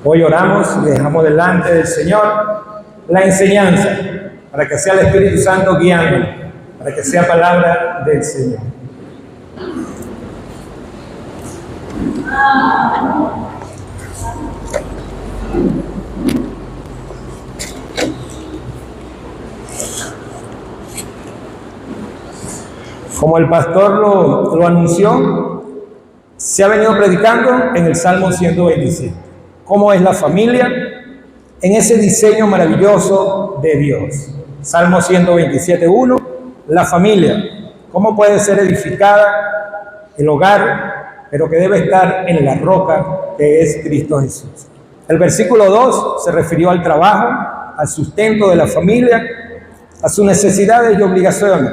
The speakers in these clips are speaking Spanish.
Hoy oramos y dejamos delante del Señor la enseñanza, para que sea el Espíritu Santo guiando, para que sea palabra del Señor. Como el pastor lo anunció, se ha venido predicando en el Salmo 127. ¿Cómo es la familia? En ese diseño maravilloso de Dios. Salmo 127:1, la familia. ¿Cómo puede ser edificada el hogar, pero que debe estar en la roca que es Cristo Jesús? El versículo 2 se refirió al trabajo, al sustento de la familia, a sus necesidades y obligaciones,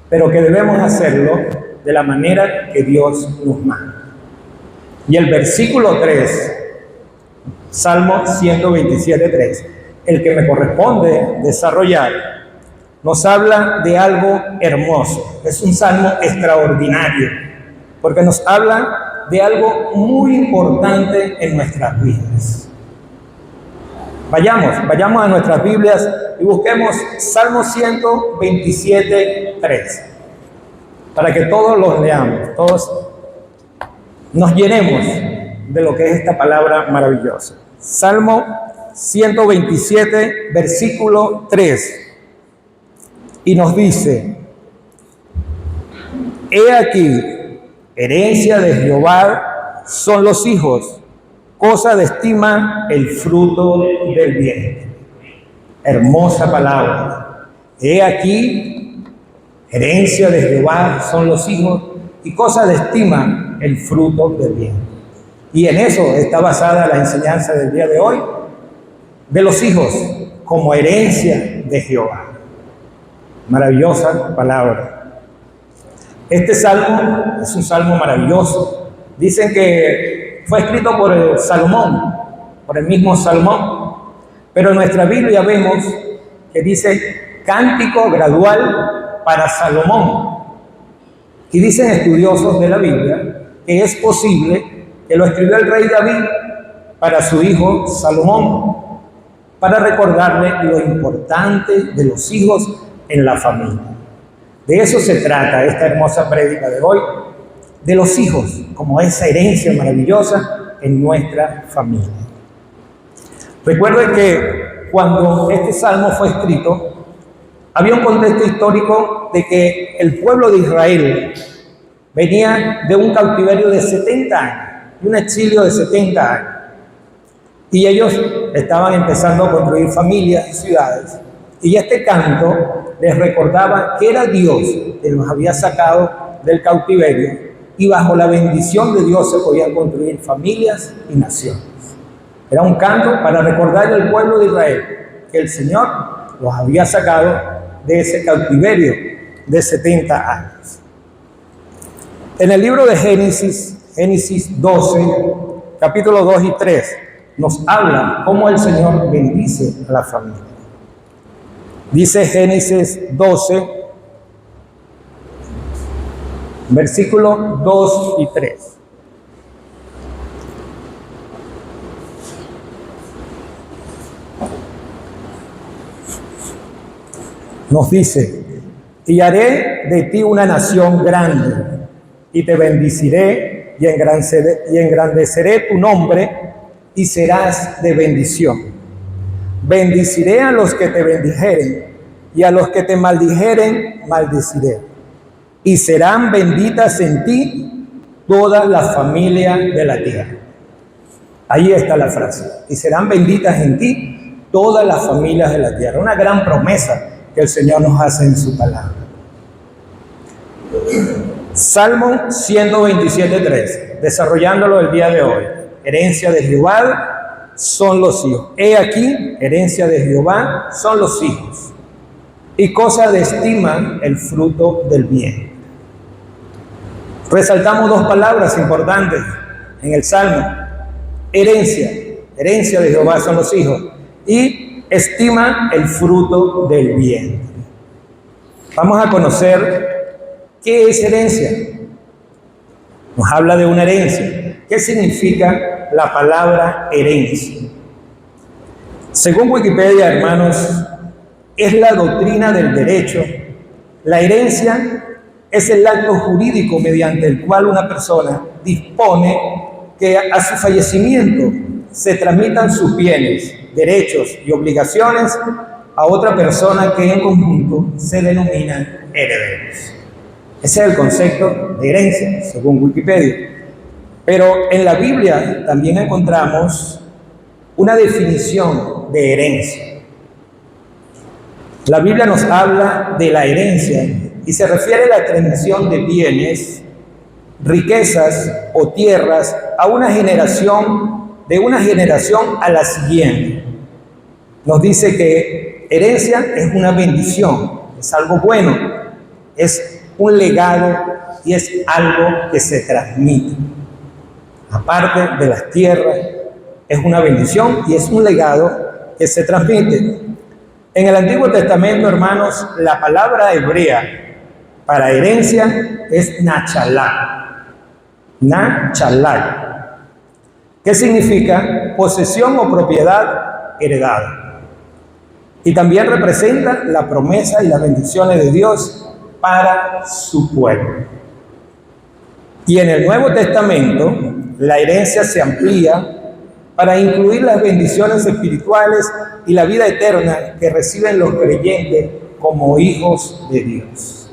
pero que debemos hacerlo de la manera que Dios nos manda. Y el versículo 3, Salmo 127:3, el que me corresponde desarrollar, nos habla de algo hermoso. Es un salmo extraordinario, porque nos habla de algo muy importante en nuestras vidas. Vayamos a nuestras Biblias y busquemos Salmo 127:3, para que todos los leamos, todos nos llenemos de lo que es esta palabra maravillosa. Salmo 127, versículo 3, y nos dice: he aquí, herencia de Jehová son los hijos, cosa de estima el fruto del vientre. Hermosa palabra. He aquí, herencia de Jehová son los hijos, y cosa de estima el fruto del vientre. Y en eso está basada la enseñanza del día de hoy, de los hijos como herencia de Jehová. Maravillosa palabra. Este salmo es un salmo maravilloso. Dicen que fue escrito por Salomón, por el mismo Salomón, pero en nuestra Biblia vemos que dice cántico gradual para Salomón. Y dicen estudiosos de la Biblia que es posible que lo escribió el rey David para su hijo Salomón, para recordarle lo importante de los hijos en la familia. De eso se trata esta hermosa prédica de hoy, de los hijos como esa herencia maravillosa en nuestra familia. Recuerden que cuando este salmo fue escrito, había un contexto histórico de que el pueblo de Israel venía de un cautiverio de 70 años, de un exilio de 70 años. Y ellos estaban empezando a construir familias y ciudades. Y este canto les recordaba que era Dios que los había sacado del cautiverio, y bajo la bendición de Dios se podían construir familias y naciones. Era un canto para recordarle al pueblo de Israel que el Señor los había sacado de ese cautiverio de 70 años. En el libro de Génesis 12, capítulos 2 y 3, nos habla cómo el Señor bendice a la familia. Dice Génesis 12, versículos 2 y 3. Nos dice: y haré de ti una nación grande, y te bendeciré y engrandeceré tu nombre, y serás de bendición. Bendiciré a los que te bendijeren, y a los que te maldijeren maldeciré. Y serán benditas en ti todas las familias de la tierra. Ahí está la frase. Y serán benditas en ti todas las familias de la tierra. Una gran promesa que el Señor nos hace en su palabra. Salmo 127:3, desarrollándolo el día de hoy. Herencia de Jehová son los hijos. He aquí, herencia de Jehová son los hijos, y cosa de estima el fruto del bien. Resaltamos dos palabras importantes en el Salmo: herencia de Jehová son los hijos, y estima el fruto del bien. Vamos a conocer qué es herencia. Nos habla de una herencia. ¿qué significa la palabra herencia? Según Wikipedia, hermanos, es la doctrina del derecho. La herencia es el acto jurídico mediante el cual una persona dispone que a su fallecimiento se transmitan sus bienes, derechos y obligaciones a otra persona que en conjunto se denominan herederos. Ese es el concepto de herencia, según Wikipedia. Pero en la Biblia también encontramos una definición de herencia. La Biblia nos habla de la herencia y se refiere a la transmisión de bienes, riquezas o tierras a una generación, de una generación a la siguiente. Nos dice que herencia es una bendición, es algo bueno, es un legado y es algo que se transmite. Aparte de las tierras, es una bendición y es un legado que se transmite. En el Antiguo Testamento, hermanos, la palabra hebrea para herencia es nachalá. Nachalá. ¿Qué significa? Posesión o propiedad heredada. Y también representa la promesa y las bendiciones de Dios para su pueblo. Y en el Nuevo Testamento, la herencia se amplía para incluir las bendiciones espirituales y la vida eterna que reciben los creyentes como hijos de Dios.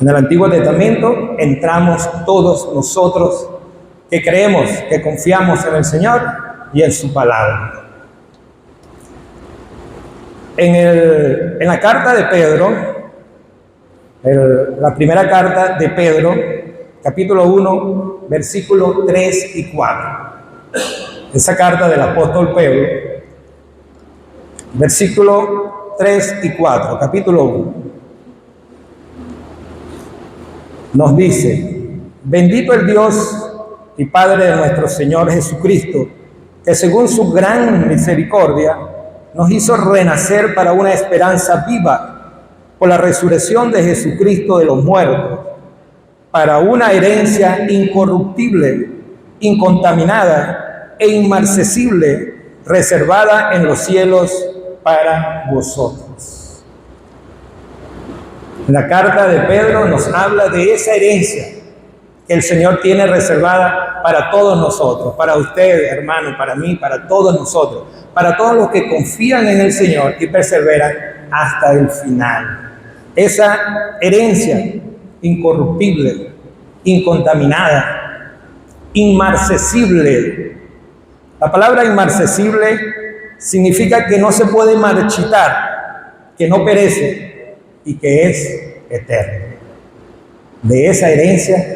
En el Antiguo Testamento entramos todos nosotros que creemos, que confiamos en el Señor y en su palabra. En la carta de Pedro, la primera carta de Pedro, capítulo 1, versículos 3 y 4. Esa carta del apóstol Pedro, versículo 3 y 4, capítulo 1. Nos dice: bendito el Dios y Padre de nuestro Señor Jesucristo, que según su gran misericordia nos hizo renacer para una esperanza viva por la resurrección de Jesucristo de los muertos, para una herencia incorruptible, incontaminada e inmarcesible, reservada en los cielos para vosotros. La carta de Pedro nos habla de esa herencia que el Señor tiene reservada para todos nosotros, para ustedes, hermanos, para mí, para todos nosotros, para todos los que confían en el Señor y perseveran hasta el final. Esa herencia incorruptible, incontaminada, inmarcesible. La palabra inmarcesible significa que no se puede marchitar, que no perece y que es eterno. De esa herencia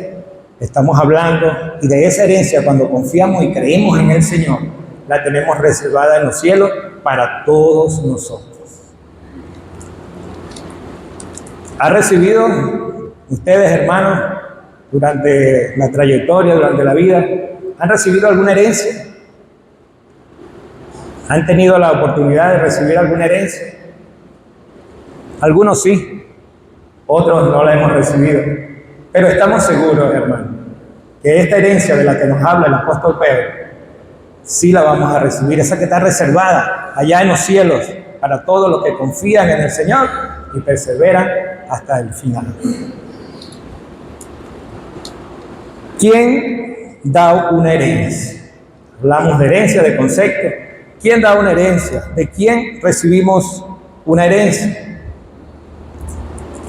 estamos hablando, y de esa herencia, cuando confiamos y creemos en el Señor, la tenemos reservada en los cielos para todos nosotros. ¿Ha recibido ustedes, hermanos, durante la trayectoria, durante la vida, han recibido alguna herencia? ¿Han tenido la oportunidad de recibir alguna herencia? Algunos sí, otros no la hemos recibido. Pero estamos seguros, hermanos, que esta herencia de la que nos habla el apóstol Pedro, sí la vamos a recibir, esa que está reservada allá en los cielos para todos los que confían en el Señor y perseveran hasta el final. ¿Quién da una herencia? Hablamos de herencia, de concepto. ¿Quién da una herencia? ¿De quién recibimos una herencia?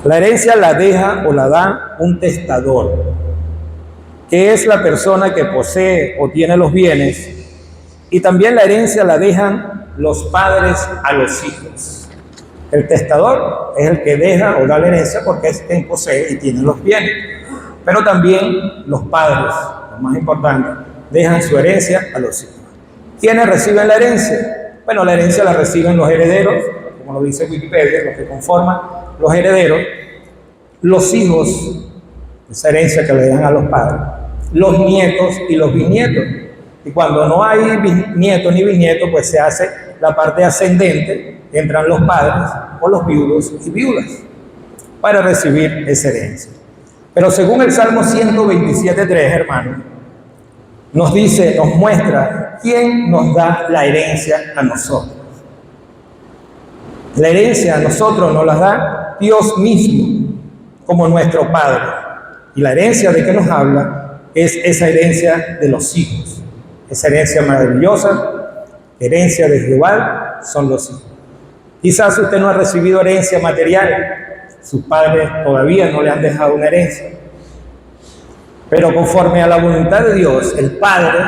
La herencia la deja o la da un testador, que es la persona que posee o tiene los bienes, y también la herencia la dejan los padres a los hijos. El testador es el que deja o da la herencia porque es quien posee y tiene los bienes, pero también los padres, lo más importante, dejan su herencia a los hijos. ¿Quiénes reciben la herencia? Bueno, la herencia la reciben los herederos, como lo dice Wikipedia, los que conforman los herederos, los hijos, esa herencia que le dan a los padres, los nietos y los bisnietos. Y cuando no hay nietos ni bisnietos, pues se hace la parte ascendente, entran los padres o los viudos y viudas para recibir esa herencia. Pero según el Salmo 127.3, hermanos, nos dice, nos muestra quién nos da la herencia a nosotros. La herencia a nosotros nos la da Dios mismo como nuestro Padre. Y la herencia de que nos habla es esa herencia de los hijos. Esa herencia maravillosa, herencia de Jehová, son los hijos. Quizás usted no ha recibido herencia material, sus padres todavía no le han dejado una herencia. Pero conforme a la voluntad de Dios, el Padre,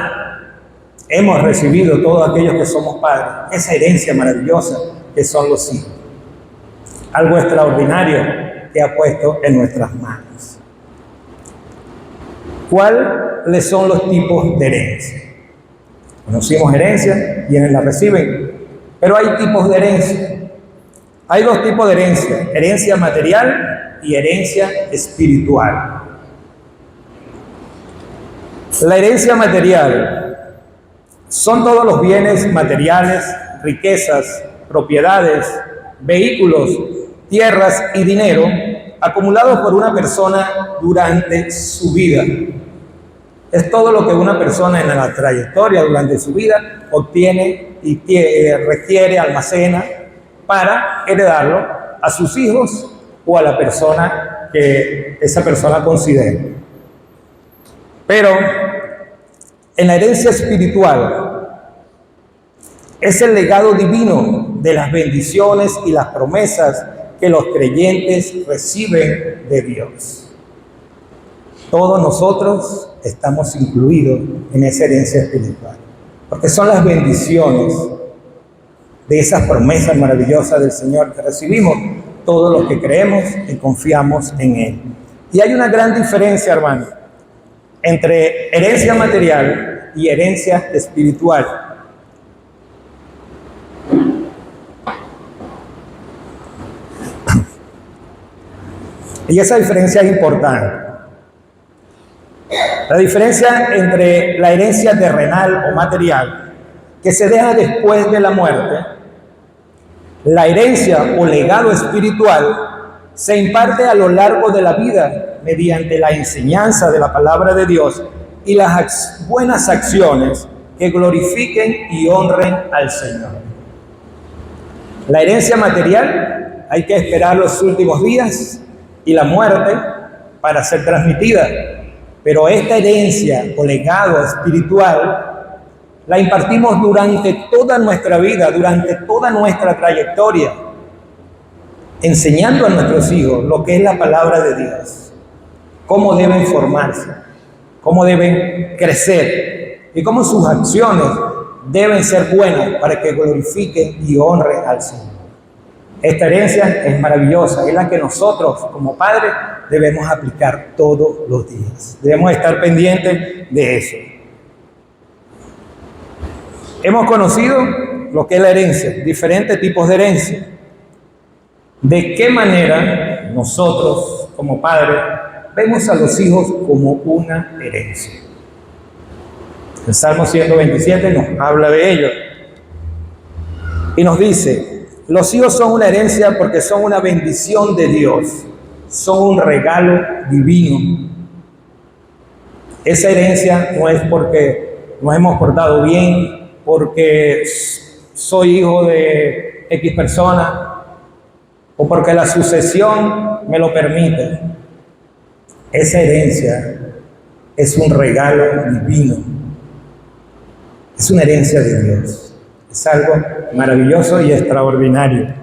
hemos recibido todos aquellos que somos padres, esa herencia maravillosa que son los hijos. Algo extraordinario que ha puesto en nuestras manos. ¿Cuáles son los tipos de herencia? Conocimos herencia, quienes la reciben, pero hay tipos de herencia. Hay dos tipos de herencia: herencia material y herencia espiritual. La herencia material son todos los bienes materiales, riquezas, propiedades, vehículos, tierras y dinero acumulados por una persona durante su vida. Es todo lo que una persona en la trayectoria durante su vida obtiene y requiere, almacena para heredarlo a sus hijos o a la persona que esa persona considere. Pero en la herencia espiritual es el legado divino de las bendiciones y las promesas que los creyentes reciben de Dios. Todos nosotros estamos incluidos en esa herencia espiritual, porque son las bendiciones de esas promesas maravillosas del Señor que recibimos todos los que creemos y confiamos en Él. Y hay una gran diferencia, hermano, entre herencia material y herencia espiritual. Y esa diferencia es importante. La diferencia entre la herencia terrenal o material, que se deja después de la muerte, la herencia o legado espiritual se imparte a lo largo de la vida mediante la enseñanza de la palabra de Dios y las buenas acciones que glorifiquen y honren al Señor. La herencia material hay que esperar los últimos días y la muerte para ser transmitida, pero esta herencia o legado espiritual la impartimos durante toda nuestra vida, durante toda nuestra trayectoria, enseñando a nuestros hijos lo que es la palabra de Dios, cómo deben formarse, cómo deben crecer y cómo sus acciones deben ser buenas para que glorifiquen y honren al Señor. Esta herencia es maravillosa, es la que nosotros como padres debemos aplicar todos los días. Debemos estar pendientes de eso. Hemos conocido lo que es la herencia, diferentes tipos de herencia. ¿De qué manera nosotros como padres vemos a los hijos como una herencia? El Salmo 127 nos habla de ello y nos dice: los hijos son una herencia porque son una bendición de Dios, son un regalo divino. Esa herencia no es porque nos hemos portado bien, porque soy hijo de X persona o porque la sucesión me lo permite. Esa herencia es un regalo divino, es una herencia de Dios, es algo maravilloso y extraordinario.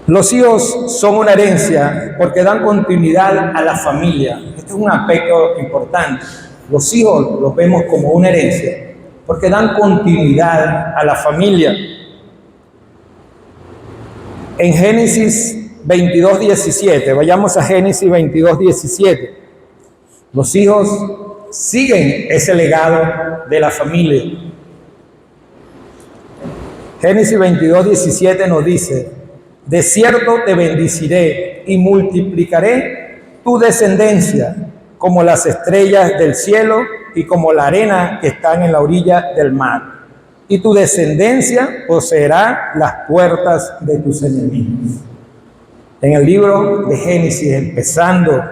Los hijos son una herencia porque dan continuidad a la familia. Este es un aspecto importante. Los hijos los vemos como una herencia porque dan continuidad a la familia. En Génesis 22:17, vayamos a Génesis 22:17. Los hijos siguen ese legado de la familia. Génesis 22:17 nos dice: de cierto te bendeciré y multiplicaré tu descendencia como las estrellas del cielo y como la arena que están en la orilla del mar. Y tu descendencia poseerá las puertas de tus enemigos. En el libro de Génesis, empezando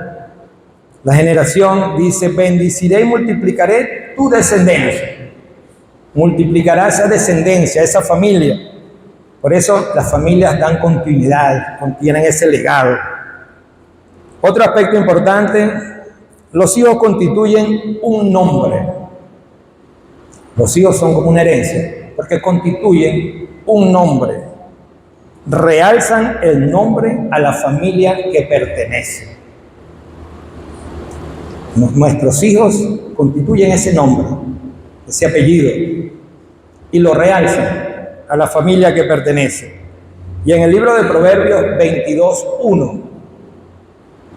La generación dice, bendiciré y multiplicaré tu descendencia. Multiplicará esa descendencia, esa familia. Por eso las familias dan continuidad, contienen ese legado. Otro aspecto importante, los hijos constituyen un nombre. Los hijos son como una herencia, porque constituyen un nombre. Realzan el nombre a la familia que pertenece. Nuestros hijos constituyen ese nombre, ese apellido, y lo realzan a la familia que pertenece. Y en el libro de Proverbios 22:1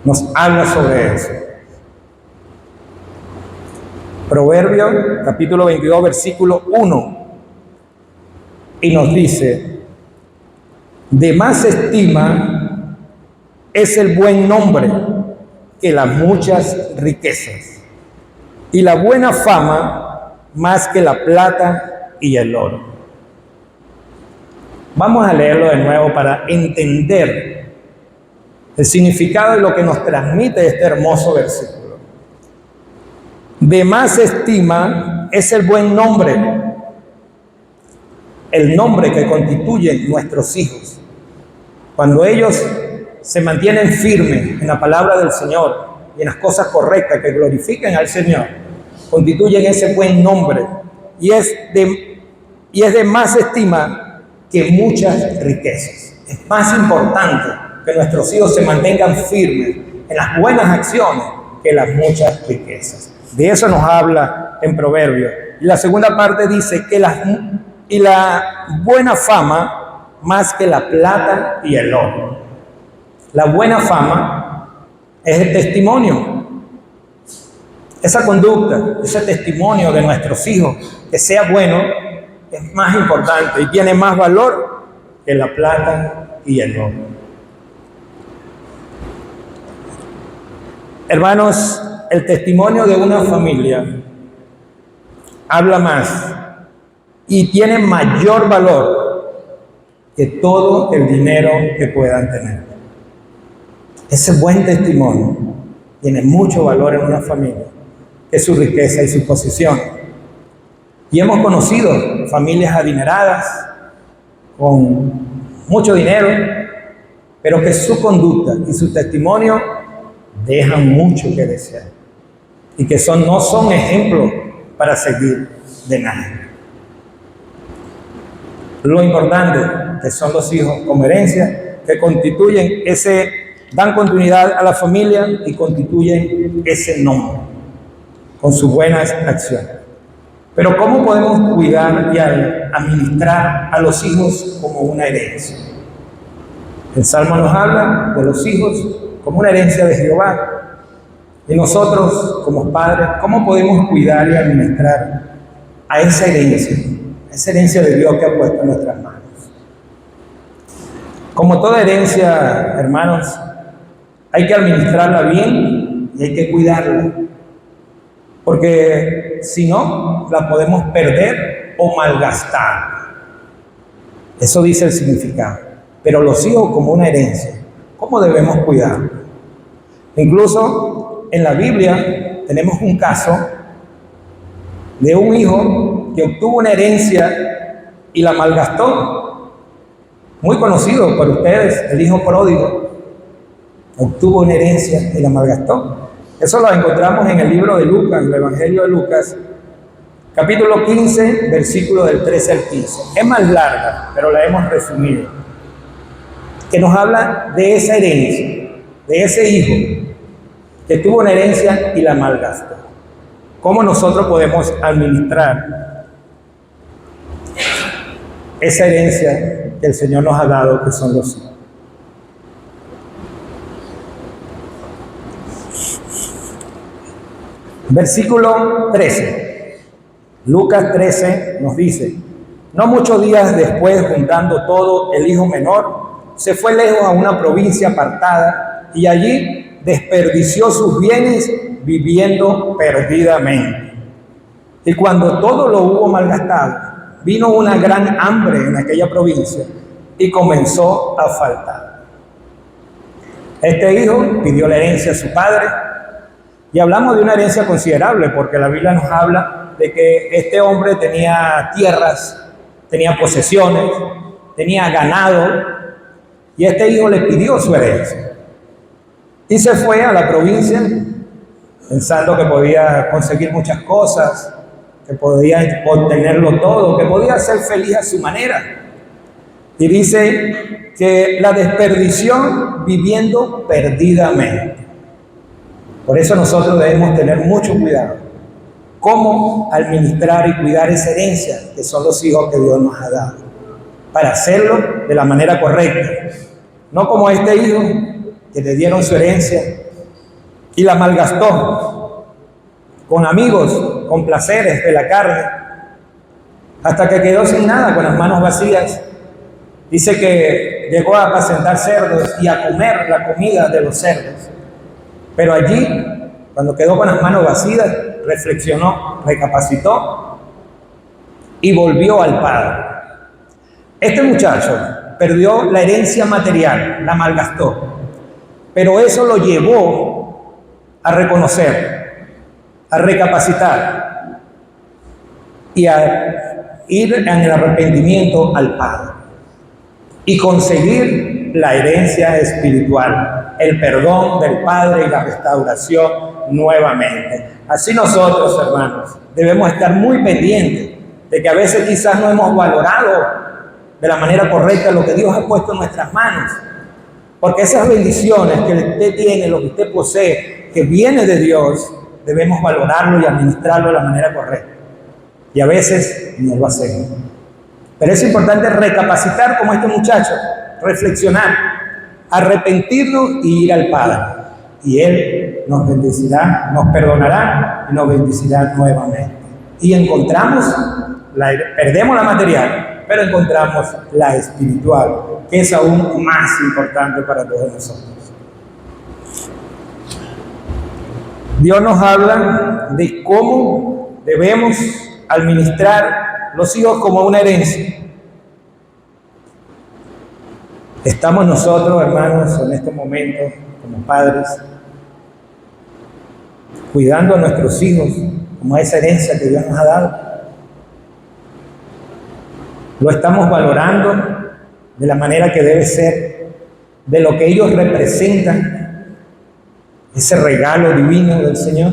nos habla sobre eso. Proverbios capítulo 22, versículo 1, y nos dice, de más estima es el buen nombre que las muchas riquezas, y la buena fama más que la plata y el oro. Vamos a leerlo de nuevo para entender el significado de lo que nos transmite este hermoso versículo. De más estima es el buen nombre, el nombre que constituyen nuestros hijos. Cuando ellos se mantienen firmes en la palabra del Señor y en las cosas correctas que glorifiquen al Señor, constituyen ese buen nombre y es de más estima que muchas riquezas. Es más importante que nuestros hijos se mantengan firmes en las buenas acciones que las muchas riquezas. De eso nos habla en Proverbios. Y la segunda parte dice que la buena fama más que la plata y el oro. La buena fama es el testimonio, esa conducta, ese testimonio de nuestros hijos, que sea bueno, es más importante y tiene más valor que la plata y el oro. Hermanos, el testimonio de una familia habla más y tiene mayor valor que todo el dinero que puedan tener. Ese buen testimonio tiene mucho valor en una familia, que su riqueza y su posición. Y hemos conocido familias adineradas, con mucho dinero, pero que su conducta y su testimonio dejan mucho que desear. Y que no son ejemplos para seguir de nadie. Lo importante que son los hijos como herencia, que dan continuidad a la familia y constituyen ese nombre con sus buenas acciones. Pero ¿cómo podemos cuidar y administrar a los hijos como una herencia? El Salmo nos habla de los hijos como una herencia de Jehová. Y nosotros, como padres, ¿cómo podemos cuidar y administrar a esa herencia de Dios que ha puesto en nuestras manos? Como toda herencia, hermanos, hay que administrarla bien y hay que cuidarla. Porque si no, la podemos perder o malgastar. Eso dice el significado. Pero los hijos como una herencia, ¿cómo debemos cuidarla? Incluso en la Biblia tenemos un caso de un hijo que obtuvo una herencia y la malgastó. Muy conocido por ustedes, el hijo pródigo. Obtuvo una herencia y la malgastó. Eso lo encontramos en el libro de Lucas, el Evangelio de Lucas, capítulo 15, versículo del 13 al 15. Es más larga, pero la hemos resumido. Que nos habla de esa herencia, de ese hijo que tuvo una herencia y la malgastó. ¿Cómo nosotros podemos administrar esa herencia que el Señor nos ha dado, que son los hijos? Versículo 13. Lucas 13 nos dice: no muchos días después, juntando todo, el hijo menor se fue lejos a una provincia apartada y allí desperdició sus bienes viviendo perdidamente. Y cuando todo lo hubo malgastado, vino una gran hambre en aquella provincia y comenzó a faltar. Este hijo pidió la herencia a su padre Y hablamos de una herencia considerable, porque la Biblia nos habla de que este hombre tenía tierras, tenía posesiones, tenía ganado, y este hijo le pidió su herencia. Y se fue a la provincia pensando que podía conseguir muchas cosas, que podía obtenerlo todo, que podía ser feliz a su manera. Y dice que la desperdició viviendo perdidamente. Por eso nosotros debemos tener mucho cuidado cómo administrar y cuidar esa herencia que son los hijos que Dios nos ha dado, para hacerlo de la manera correcta, no como este hijo que le dieron su herencia y la malgastó con amigos, con placeres de la carne, hasta que quedó sin nada, con las manos vacías. Dice que llegó a apacentar cerdos y a comer la comida de los cerdos. Pero allí, cuando quedó con las manos vacías, reflexionó, recapacitó y volvió al Padre. Este muchacho perdió la herencia material, la malgastó, pero eso lo llevó a reconocer, a recapacitar y a ir en el arrepentimiento al Padre y conseguir la herencia espiritual, el perdón del Padre y la restauración nuevamente. Así nosotros, hermanos, debemos estar muy pendientes de que a veces quizás no hemos valorado de la manera correcta lo que Dios ha puesto en nuestras manos, porque esas bendiciones que usted tiene, lo que usted posee, que viene de Dios, debemos valorarlo y administrarlo de la manera correcta. Y a veces no lo hacemos. Pero es importante recapacitar como este muchacho, reflexionar, arrepentirnos y ir al Padre. Y Él nos bendecirá, nos perdonará y nos bendecirá nuevamente. Y encontramos, perdemos la material, pero encontramos la espiritual, que es aún más importante para todos nosotros. Dios nos habla de cómo debemos administrar los hijos como una herencia. Estamos nosotros, hermanos, en estos momentos, como padres, cuidando a nuestros hijos como esa herencia que Dios nos ha dado. Lo estamos valorando de la manera que debe ser, de lo que ellos representan, ese regalo divino del Señor.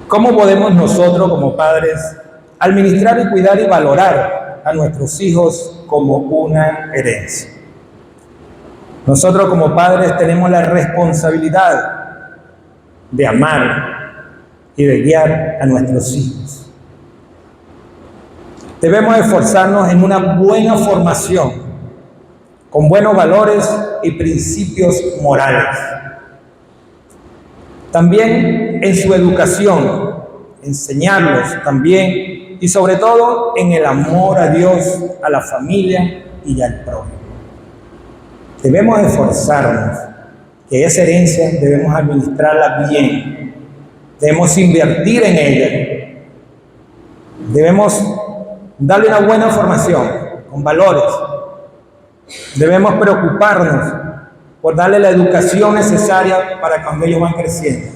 ¿Cómo podemos nosotros como padres administrar y cuidar y valorar a nuestros hijos como una herencia? Nosotros como padres tenemos la responsabilidad de amar y de guiar a nuestros hijos. Debemos esforzarnos en una buena formación, con buenos valores y principios morales. También en su educación, enseñarlos también, y sobre todo en el amor a Dios, a la familia y al prójimo. Debemos esforzarnos, que esa herencia debemos administrarla bien, debemos invertir en ella, debemos darle una buena formación, con valores, debemos preocuparnos por darle la educación necesaria para cuando ellos van creciendo.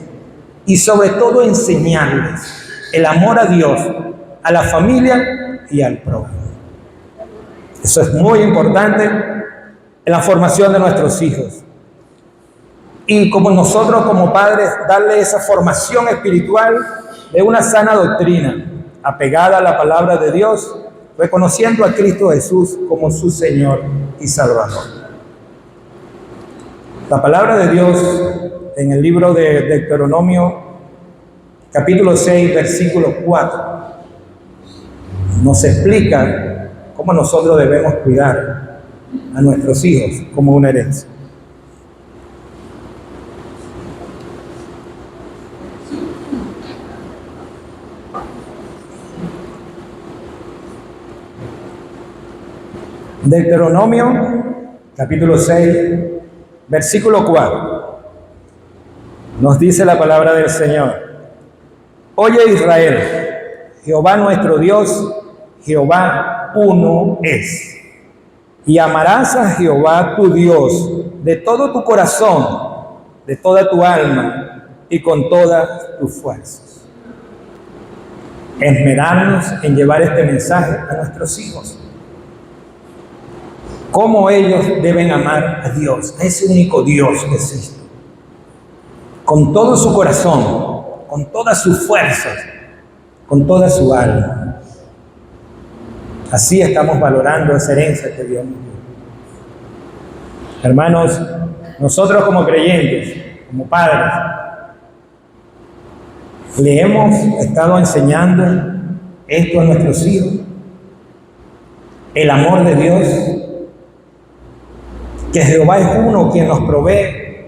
Y sobre todo enseñarles el amor a Dios, a la familia y al prójimo. Eso es muy importante en la formación de nuestros hijos. Y como nosotros como padres, darle esa formación espiritual de una sana doctrina, apegada a la palabra de Dios, reconociendo a Cristo Jesús como su Señor y Salvador. La palabra de Dios en el libro de Deuteronomio, capítulo 6, versículo 4, nos explica cómo nosotros debemos cuidar a nuestros hijos como una herencia. Deuteronomio, capítulo 6, versículo 4. Nos dice la palabra del Señor: Oye Israel, Jehová nuestro Dios, Jehová uno es. Y amarás a Jehová tu Dios de todo tu corazón, de toda tu alma y con todas tus fuerzas. Esmerarnos en llevar este mensaje a nuestros hijos. Cómo ellos deben amar a Dios, a ese único Dios que existe. Con todo su corazón, con todas sus fuerzas, con toda su alma. Así estamos valorando esa herencia que Dios nos dio. Hermanos, nosotros como creyentes, como padres, le hemos estado enseñando esto a nuestros hijos. El amor de Dios, que Jehová es uno quien nos provee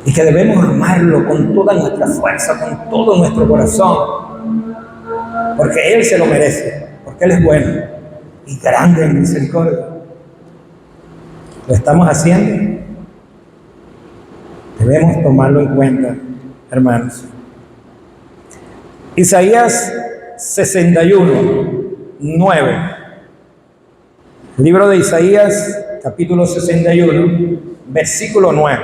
y que debemos amarlo con toda nuestra fuerza, con todo nuestro corazón, porque Él se lo merece, porque Él es bueno y grande en misericordia. ¿Lo estamos haciendo? Debemos tomarlo en cuenta, hermanos. Isaías 61, 9. Libro de Isaías, capítulo 61, versículo 9.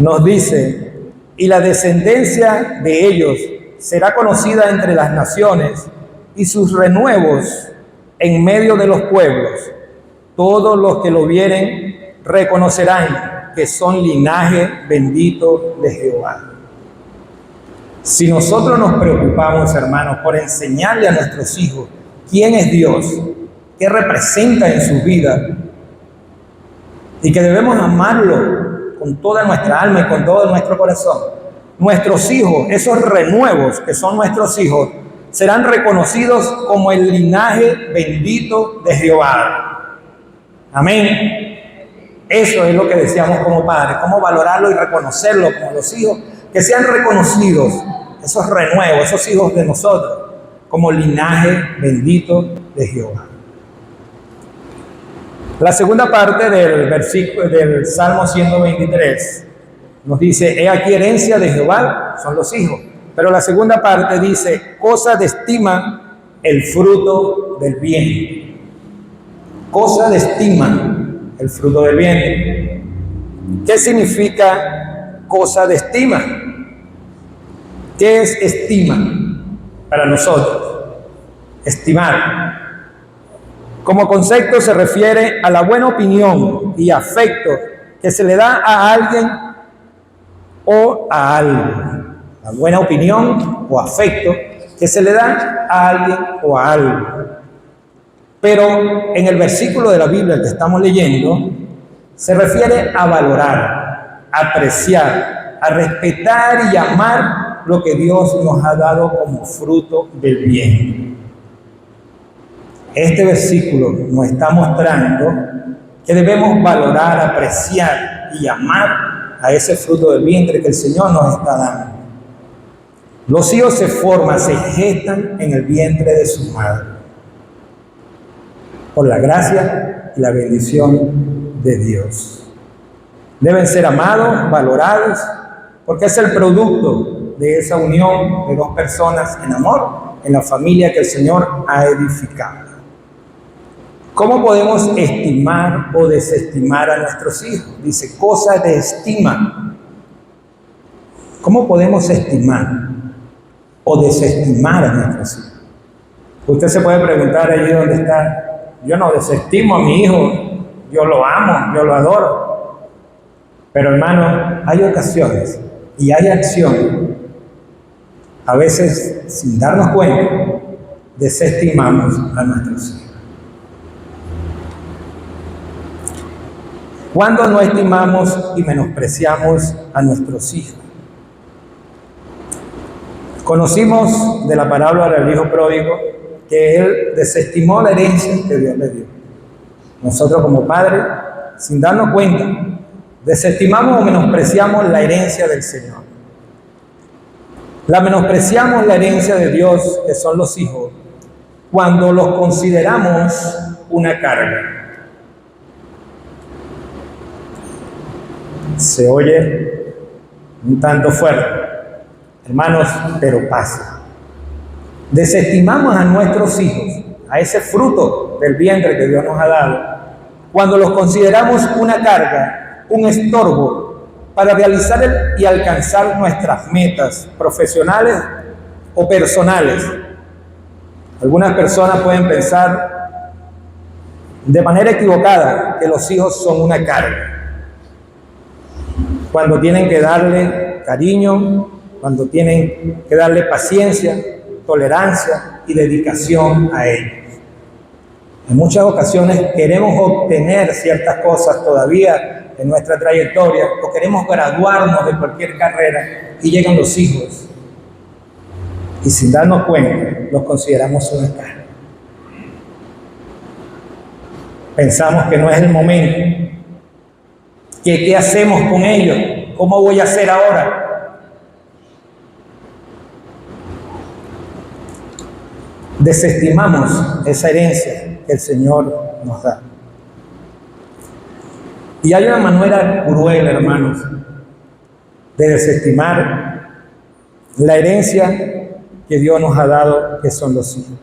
Nos dice: y la descendencia de ellos será conocida entre las naciones, y sus renuevos en medio de los pueblos. Todos los que lo vieren reconocerán que son linaje bendito de Jehová. Si nosotros nos preocupamos, hermanos, por enseñarle a nuestros hijos quién es Dios, qué representa en su vida, y que debemos amarlo con toda nuestra alma y con todo nuestro corazón, nuestros hijos, esos renuevos que son nuestros hijos, serán reconocidos como el linaje bendito de Jehová. Amén. Eso es lo que deseamos como padres, cómo valorarlo y reconocerlo como los hijos, que sean reconocidos, esos renuevos, esos hijos de nosotros, como linaje bendito de Jehová. La segunda parte del versículo del Salmo 123 nos dice: he aquí herencia de Jehová son los hijos. Pero la segunda parte dice: cosa de estima el fruto del vientre. Cosa de estima el fruto del vientre. ¿Qué significa cosa de estima? ¿Qué es estima para nosotros? Estimar. Como concepto se refiere a la buena opinión y afecto que se le da a alguien o a algo. La buena opinión o afecto que se le da a alguien o a algo. Pero en el versículo de la Biblia que estamos leyendo, se refiere a valorar, a apreciar, a respetar y amar lo que Dios nos ha dado como fruto del bien. Este versículo nos está mostrando que debemos valorar, apreciar y amar a ese fruto del vientre que el Señor nos está dando. Los hijos se forman, se gestan en el vientre de su madre, por la gracia y la bendición de Dios. Deben ser amados, valorados, porque es el producto de esa unión de dos personas en amor, en la familia que el Señor ha edificado. ¿Cómo podemos estimar o desestimar a nuestros hijos? Dice, cosa de estima. ¿Cómo podemos estimar o desestimar a nuestros hijos? Usted se puede preguntar allí donde está: yo no desestimo a mi hijo, yo lo amo, yo lo adoro. Pero hermano, hay ocasiones y hay acciones, a veces sin darnos cuenta, desestimamos a nuestros hijos. ¿Cuándo no estimamos y menospreciamos a nuestros hijos? Conocimos de la parábola del hijo pródigo que él desestimó la herencia que Dios le dio. Nosotros como padres, sin darnos cuenta, desestimamos o menospreciamos la herencia del Señor. La menospreciamos la herencia de Dios, que son los hijos, cuando los consideramos una carga. Se oye un tanto fuerte, hermanos, pero pasa. Desestimamos a nuestros hijos, a ese fruto del vientre que Dios nos ha dado, cuando los consideramos una carga, un estorbo para realizar y alcanzar nuestras metas profesionales o personales. Algunas personas pueden pensar de manera equivocada que los hijos son una carga, cuando tienen que darle cariño, cuando tienen que darle paciencia, tolerancia y dedicación a ellos. En muchas ocasiones queremos obtener ciertas cosas todavía en nuestra trayectoria o queremos graduarnos de cualquier carrera y llegan los hijos y sin darnos cuenta los consideramos una carga. Pensamos que no es el momento, que qué hacemos con ellos, cómo voy a hacer ahora. Desestimamos esa herencia que el Señor nos da. Y hay una manera cruel, hermanos, de desestimar la herencia que Dios nos ha dado, que son los hijos.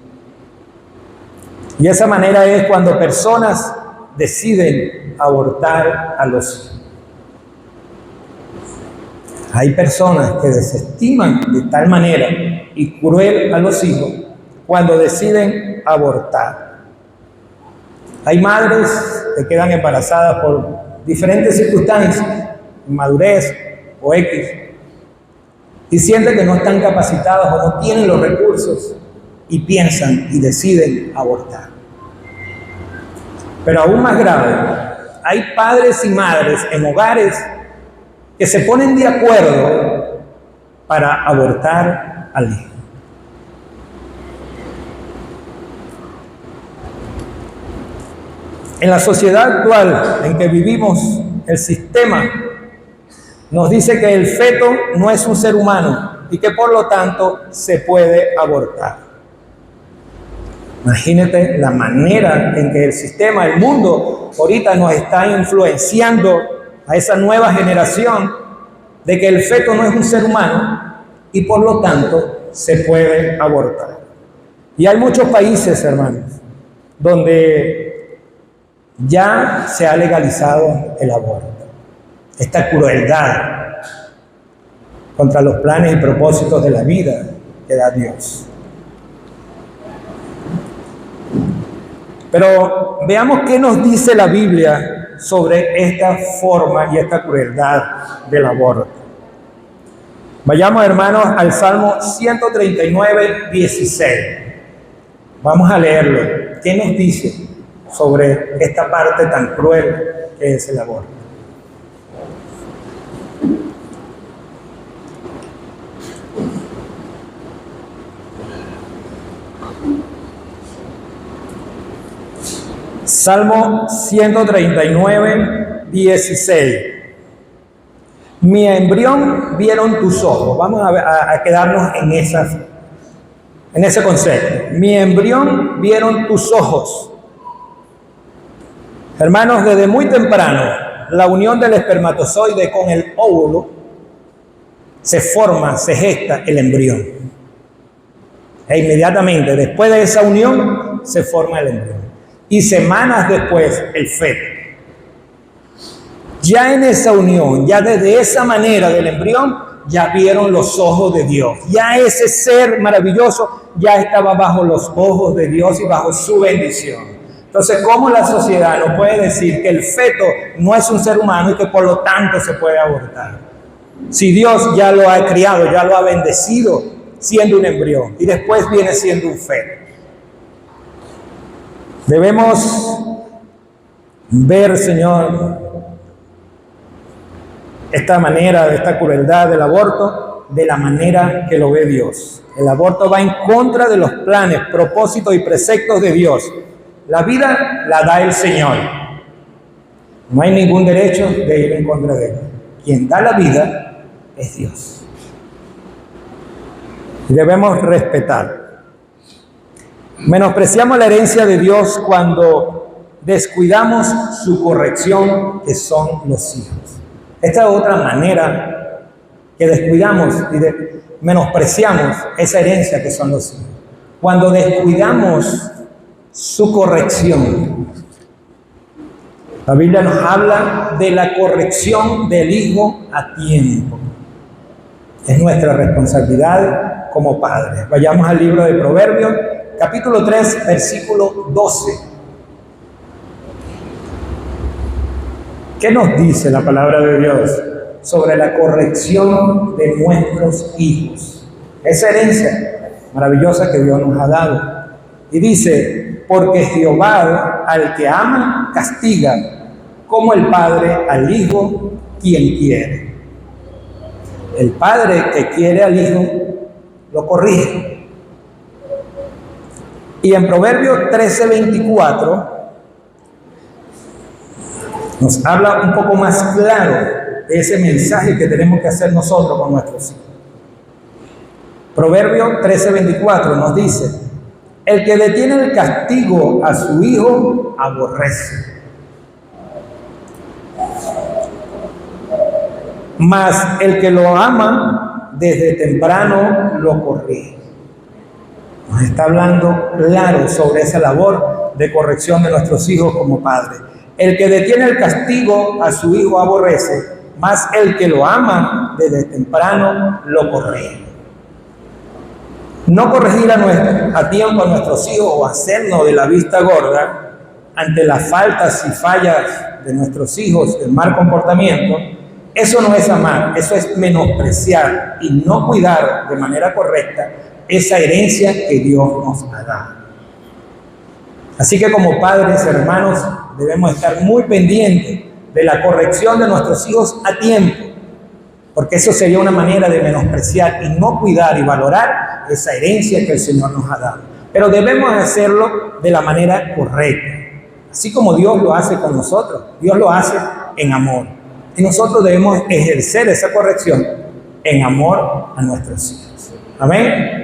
Y esa manera es cuando personas deciden abortar a los hijos. Hay personas que desestiman de tal manera y cruel a los hijos cuando deciden abortar. Hay madres que quedan embarazadas por diferentes circunstancias, inmadurez o X, y sienten que no están capacitados o no tienen los recursos y piensan y deciden abortar. Pero aún más grave, hay padres y madres en hogares que se ponen de acuerdo para abortar al hijo. En la sociedad actual en que vivimos, el sistema nos dice que el feto no es un ser humano y que por lo tanto se puede abortar. Imagínate la manera en que el sistema, el mundo, ahorita nos está influenciando a esa nueva generación de que el feto no es un ser humano y por lo tanto se puede abortar. Y hay muchos países, hermanos, donde ya se ha legalizado el aborto. Esta crueldad contra los planes y propósitos de la vida que da Dios. Pero veamos qué nos dice la Biblia sobre esta forma y esta crueldad del aborto. Vayamos, hermanos, al Salmo 139, 16. Vamos a leerlo. ¿Qué nos dice sobre esta parte tan cruel que es el aborto? Salmo 139, 16. Mi embrión vieron tus ojos. Vamos a quedarnos en ese concepto. Mi embrión vieron tus ojos. Hermanos, desde muy temprano, la unión del espermatozoide con el óvulo se forma, se gesta el embrión. E inmediatamente después de esa unión se forma el embrión. Y semanas después el feto. Ya en esa unión, ya desde esa manera del embrión, ya vieron los ojos de Dios. Ya ese ser maravilloso ya estaba bajo los ojos de Dios y bajo su bendición. Entonces, ¿cómo la sociedad nos puede decir que el feto no es un ser humano y que por lo tanto se puede abortar? Si Dios ya lo ha criado, ya lo ha bendecido siendo un embrión y después viene siendo un feto. Debemos ver, Señor, esta manera, esta crueldad del aborto, de la manera que lo ve Dios. El aborto va en contra de los planes, propósitos y preceptos de Dios. La vida la da el Señor. No hay ningún derecho de ir en contra de Él. Quien da la vida es Dios. Y debemos respetar. Menospreciamos la herencia de Dios cuando descuidamos su corrección, que son los hijos. Esta es otra manera que descuidamos y menospreciamos esa herencia que son los hijos. Cuando descuidamos su corrección. La Biblia nos habla de la corrección del hijo a tiempo. Es nuestra responsabilidad como padres. Vayamos al libro de Proverbios, capítulo 3, versículo 12. ¿Qué nos dice la palabra de Dios sobre la corrección de nuestros hijos? Esa herencia maravillosa que Dios nos ha dado. Y dice, porque Jehová al que ama castiga, como el padre al hijo quien quiere. El padre que quiere al hijo lo corrige. Y en Proverbios 13:24 nos habla un poco más claro de ese mensaje que tenemos que hacer nosotros con nuestros hijos. Proverbios 13:24 nos dice, el que detiene el castigo a su hijo aborrece, mas el que lo ama desde temprano lo corrige. Nos está hablando claro sobre esa labor de corrección de nuestros hijos como padres. El que detiene el castigo a su hijo aborrece, mas el que lo ama desde temprano lo corrige. No corregir a tiempo a nuestros hijos o hacernos de la vista gorda ante las faltas y fallas de nuestros hijos, el mal comportamiento, eso no es amar, eso es menospreciar y no cuidar de manera correcta esa herencia que Dios nos ha dado. Así que como padres, hermanos, debemos estar muy pendientes de la corrección de nuestros hijos a tiempo, porque eso sería una manera de menospreciar y no cuidar y valorar esa herencia que el Señor nos ha dado. Pero debemos hacerlo de la manera correcta, así como Dios lo hace con nosotros. Dios lo hace en amor. Y nosotros debemos ejercer esa corrección en amor a nuestros hijos. Amén.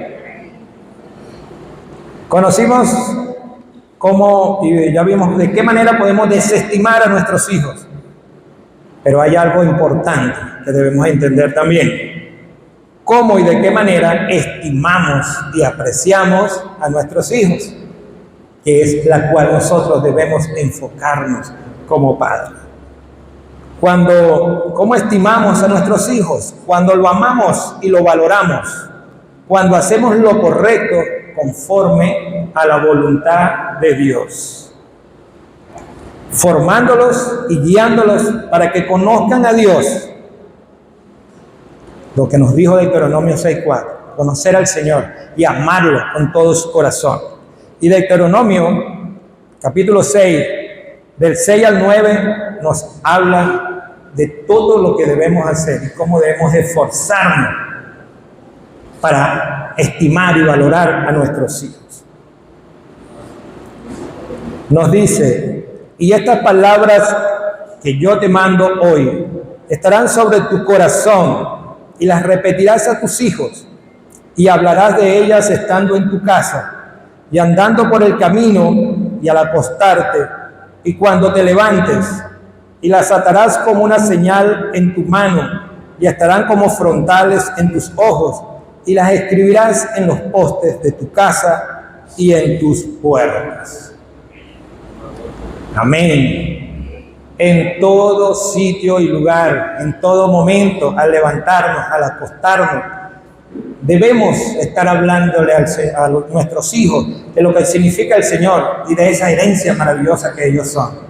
Conocimos cómo, y ya vimos de qué manera podemos desestimar a nuestros hijos. Pero hay algo importante que debemos entender también. ¿Cómo y de qué manera estimamos y apreciamos a nuestros hijos? Que es la cual nosotros debemos enfocarnos como padres. ¿Cómo estimamos a nuestros hijos? Cuando lo amamos y lo valoramos. Cuando hacemos lo correcto conforme a la voluntad de Dios. Formándolos y guiándolos para que conozcan a Dios. Lo que nos dijo Deuteronomio 6:4, conocer al Señor y amarlo con todo su corazón. Y Deuteronomio, capítulo 6, del 6 al 9, nos habla de todo lo que debemos hacer y cómo debemos esforzarnos para estimar y valorar a nuestros hijos. Nos dice, y estas palabras que yo te mando hoy estarán sobre tu corazón y las repetirás a tus hijos y hablarás de ellas estando en tu casa y andando por el camino y al acostarte y cuando te levantes, y las atarás como una señal en tu mano y estarán como frontales en tus ojos y las escribirás en los postes de tu casa y en tus puertas. Amén. En todo sitio y lugar, en todo momento, al levantarnos, al acostarnos, debemos estar hablándole a nuestros hijos de lo que significa el Señor y de esa herencia maravillosa que ellos son.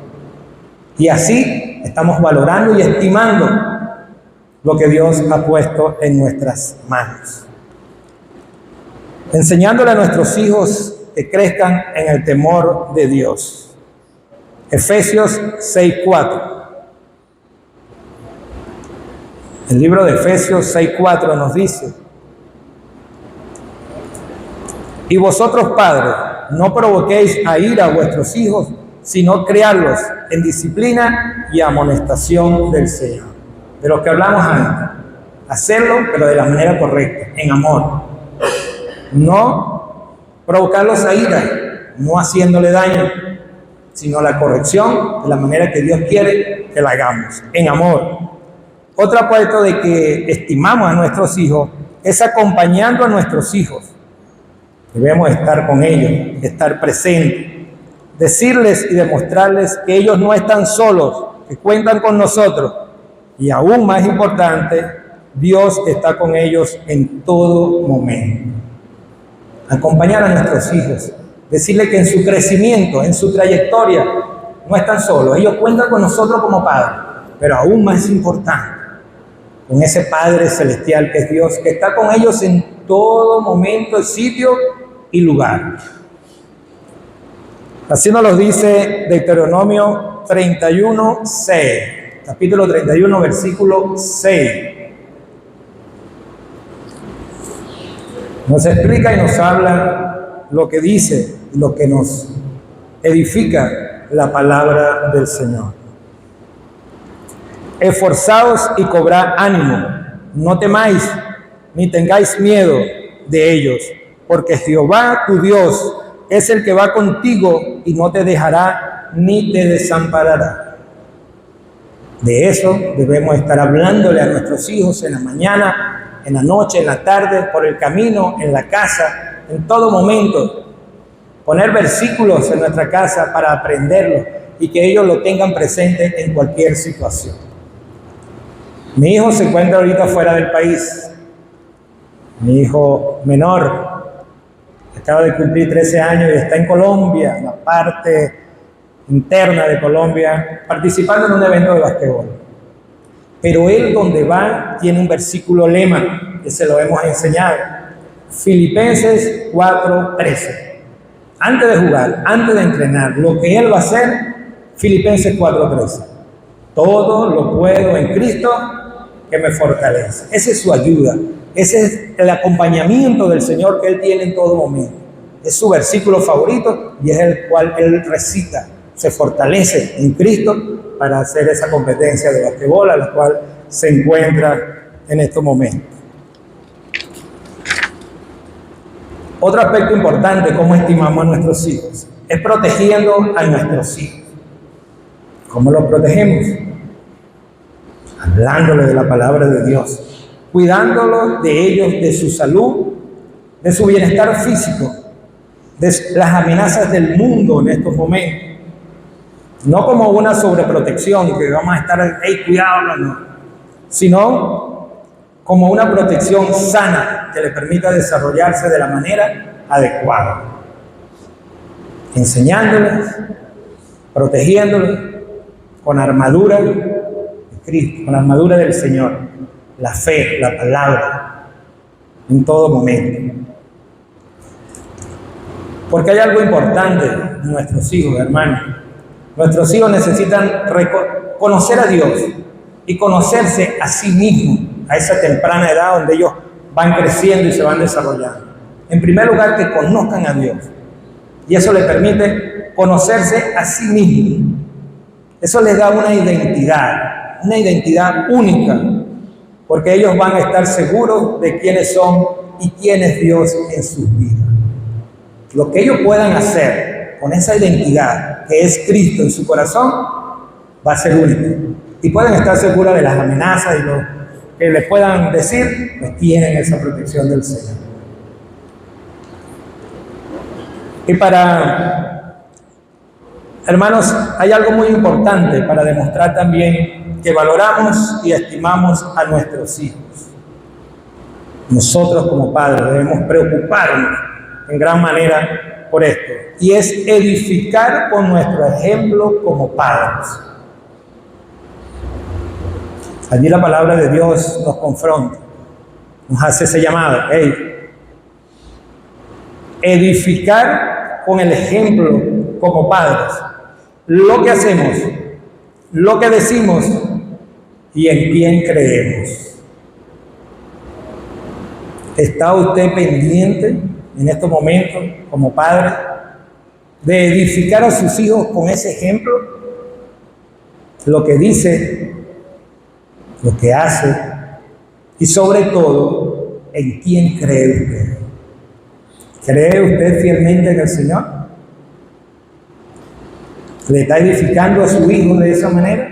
Y así estamos valorando y estimando lo que Dios ha puesto en nuestras manos. Enseñándole a nuestros hijos que crezcan en el temor de Dios. Efesios 6:4. El libro de Efesios 6:4 nos dice: y vosotros, padres, no provoquéis a ira a vuestros hijos, sino criarlos en disciplina y amonestación del Señor. De lo que hablamos antes. Hacerlo, pero de la manera correcta, en amor. No provocarlos a ira, no haciéndole daño, sino la corrección de la manera que Dios quiere que la hagamos, en amor. Otro aspecto de que estimamos a nuestros hijos es acompañando a nuestros hijos. Debemos estar con ellos, estar presentes, decirles y demostrarles que ellos no están solos, que cuentan con nosotros. Y aún más importante, Dios está con ellos en todo momento. Acompañar a nuestros hijos, decirles que en su crecimiento, en su trayectoria, no están solos. Ellos cuentan con nosotros como padres, pero aún más importante, con ese Padre Celestial que es Dios, que está con ellos en todo momento, sitio y lugar. Así nos lo dice Deuteronomio 31, 6. Capítulo 31, versículo 6. Nos explica y nos habla lo que dice, lo que nos edifica la palabra del Señor. Esforzaos y cobrad ánimo, no temáis, ni tengáis miedo de ellos, porque Jehová tu Dios es el que va contigo y no te dejará ni te desamparará. De eso debemos estar hablándole a nuestros hijos en la mañana, en la noche, en la tarde, por el camino, en la casa, en todo momento. Poner versículos en nuestra casa para aprenderlos y que ellos lo tengan presente en cualquier situación. Mi hijo se encuentra ahorita fuera del país. Mi hijo menor acaba de cumplir 13 años y está en Colombia, en la parte interna de Colombia, participando en un evento de basquetbol. Pero él donde va tiene un versículo lema que se lo hemos enseñado. Filipenses 4:13. Antes de jugar, antes de entrenar, lo que él va a hacer, Filipenses 4:13. Todo lo puedo en Cristo que me fortalece. Esa es su ayuda. Ese es el acompañamiento del Señor que él tiene en todo momento. Es su versículo favorito y es el cual él recita. Se fortalece en Cristo para hacer esa competencia de basquetbol a la cual se encuentra en estos momentos. Otro aspecto importante, cómo estimamos a nuestros hijos, es protegiendo a nuestros hijos. ¿Cómo los protegemos? Hablándoles de la palabra de Dios, cuidándolos de ellos, de su salud, de su bienestar físico, de las amenazas del mundo en estos momentos. No como una sobreprotección, que vamos a estar, hey, cuidado, no, sino como una protección sana que le permita desarrollarse de la manera adecuada. Enseñándoles, protegiéndoles con armadura de Cristo, con la armadura del Señor, la fe, la palabra, en todo momento. Porque hay algo importante en nuestros hijos, hermanos. Nuestros hijos necesitan conocer a Dios y conocerse a sí mismos a esa temprana edad donde ellos van creciendo y se van desarrollando. En primer lugar, que conozcan a Dios. Y eso les permite conocerse a sí mismos. Eso les da una identidad única, porque ellos van a estar seguros de quiénes son y quién es Dios en sus vidas. Lo que ellos puedan hacer con esa identidad que es Cristo en su corazón va a ser único. Y pueden estar seguros de las amenazas y lo que les puedan decir, pues tienen esa protección del Señor. Y hermanos, hay algo muy importante para demostrar también que valoramos y estimamos a nuestros hijos. Nosotros como padres debemos preocuparnos en gran manera por esto, y es edificar con nuestro ejemplo como padres. Allí la palabra de Dios nos confronta, nos hace ese llamado, edificar con el ejemplo como padres, lo que hacemos, lo que decimos y en quién creemos. ¿Está usted pendiente en estos momentos como padre de edificar a sus hijos con ese ejemplo? Lo que dice, lo que hace y sobre todo, ¿en quién cree usted? ¿Cree usted fielmente en el Señor? ¿Le está edificando a su hijo de esa manera?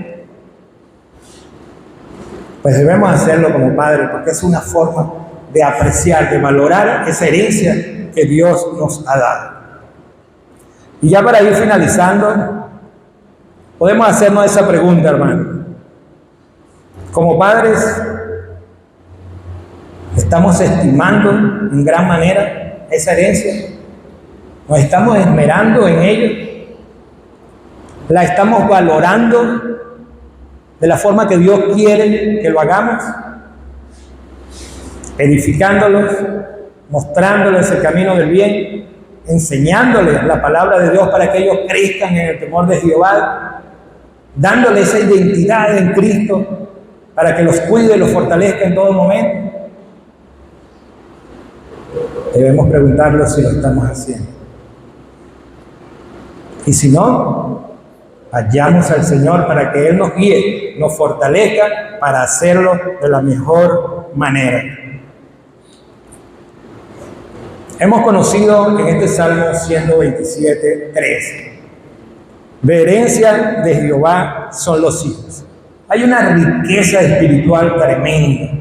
Pues debemos hacerlo como padres, porque es una forma de apreciar, de valorar esa herencia que Dios nos ha dado. Y ya para ir finalizando, podemos hacernos esa pregunta, hermano. Como padres, ¿estamos estimando en gran manera esa herencia? ¿Nos estamos esmerando en ello? ¿La estamos valorando de la forma que Dios quiere que lo hagamos? Edificándolos, mostrándoles el camino del bien, enseñándoles la palabra de Dios para que ellos crezcan en el temor de Jehová, dándoles esa identidad en Cristo para que los cuide y los fortalezca en todo momento. Debemos preguntarnos si lo estamos haciendo. Y si no, vayamos al Señor para que Él nos guíe, nos fortalezca para hacerlo de la mejor manera. Hemos conocido en este Salmo 127, 3. De herencia de Jehová son los hijos. Hay una riqueza espiritual tremenda,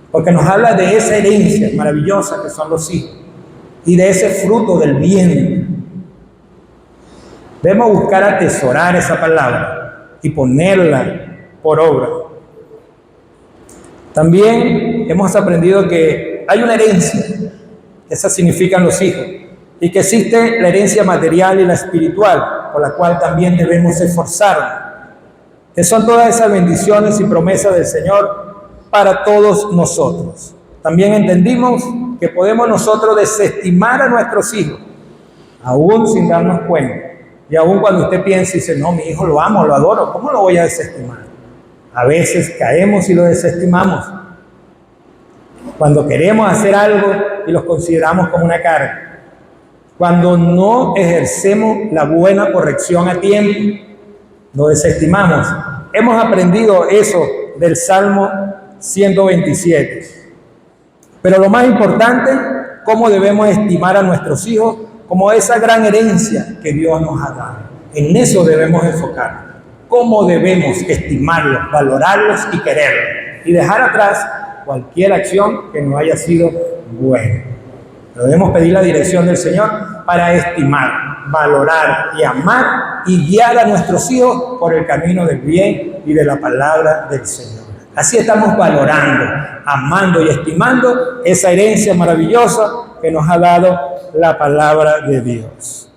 porque nos habla de esa herencia maravillosa que son los hijos y de ese fruto del bien. Debemos buscar atesorar esa palabra y ponerla por obra. También hemos aprendido que hay una herencia, esas significan los hijos, y que existe la herencia material y la espiritual, por la cual también debemos esforzarnos, que son todas esas bendiciones y promesas del Señor para todos nosotros. También entendimos que podemos nosotros desestimar a nuestros hijos, aún sin darnos cuenta. Y aún cuando usted piensa y dice, no, mi hijo lo amo, lo adoro, ¿cómo lo voy a desestimar? A veces caemos y lo desestimamos. Cuando queremos hacer algo y los consideramos como una carga. Cuando no ejercemos la buena corrección a tiempo, lo desestimamos. Hemos aprendido eso del Salmo 127. Pero lo más importante, cómo debemos estimar a nuestros hijos como esa gran herencia que Dios nos ha dado. En eso debemos enfocarnos. Cómo debemos estimarlos, valorarlos y quererlos. Y dejar atrás cualquier acción que no haya sido buena. Debemos pedir la dirección del Señor para estimar, valorar y amar y guiar a nuestros hijos por el camino del bien y de la palabra del Señor. Así estamos valorando, amando y estimando esa herencia maravillosa que nos ha dado la palabra de Dios.